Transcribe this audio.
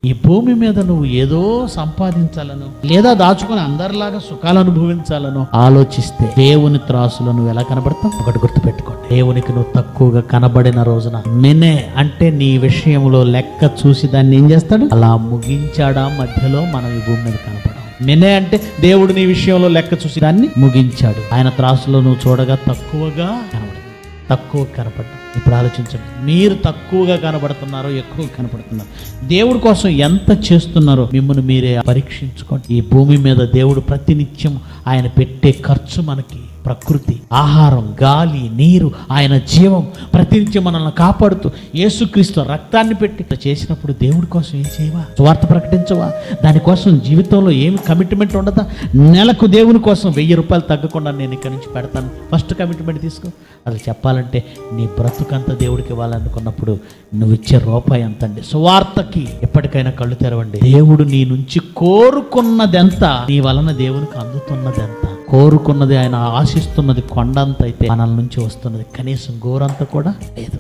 ఈ భూమి మీద నువ్వు ఏదో సంపాదించాలను లేదా దాచుకుని అందరిలాగా సుఖాలు అనుభవించాలను ఆలోచిస్తే దేవుని త్రాసులో నువ్వు ఎలా కనబడతావు? ఒకటి గుర్తుపెట్టుకోండి, దేవునికి నువ్వు తక్కువగా కనబడిన రోజున మెనే అంటే నీ విషయంలో లెక్క చూసి దాన్ని ఏం చేస్తాడు? అలా ముగించాడా మధ్యలో మనం ఈ భూమి మీద కనపడం. మెనే అంటే దేవుడు నీ విషయంలో లెక్క చూసి దాన్ని ముగించాడు. ఆయన త్రాసులో నువ్వు చూడగా తక్కువగా కనబడతావు, తక్కువ కనపడ్డా. ఇప్పుడు ఆలోచించండి, మీరు తక్కువగా కనబడుతున్నారో ఎక్కువ కనపడుతున్నారు? దేవుడి కోసం ఎంత చేస్తున్నారో మిమ్మల్ని మీరే పరీక్షించుకోండి. ఈ భూమి మీద దేవుడు ప్రతినిత్యం ఆయన పెట్టే ఖర్చు మనకి ప్రకృతి, ఆహారం, గాలి, నీరు, ఆయన జీవం ప్రతినిత్యం మనల్ని కాపాడుతూ యేసుక్రీస్తు రక్తాన్ని పెట్టి చేసినప్పుడు దేవుడి కోసం ఏం చేయవా? సువార్త ప్రకటించవా? దానికోసం జీవితంలో ఏమి కమిట్మెంట్ ఉండదా? నెలకు దేవుని కోసం 1000 రూపాయలు తగ్గకుండా నేను ఇక్కడి నుంచి పెడతాను, ఫస్ట్ కమిట్మెంట్ తీసుకో. అది చెప్పాలంటే నీ బ్రతుకంతా దేవుడికి ఇవ్వాలనుకున్నప్పుడు నువ్వు ఇచ్చే రూపాయి ఎంతండి? సువార్తకి ఎప్పటికైనా కళ్ళు తెరవండి. దేవుడు నీ నుంచి కోరుకున్నదెంత, నీ వలన దేవునికి అందుతున్నదెంత? కోరుకున్నది, ఆయన ఆశిస్తున్నది కొండంత అయితే, మనల నుంచి వస్తున్నది కనీసం గోరంత కూడా లేదు.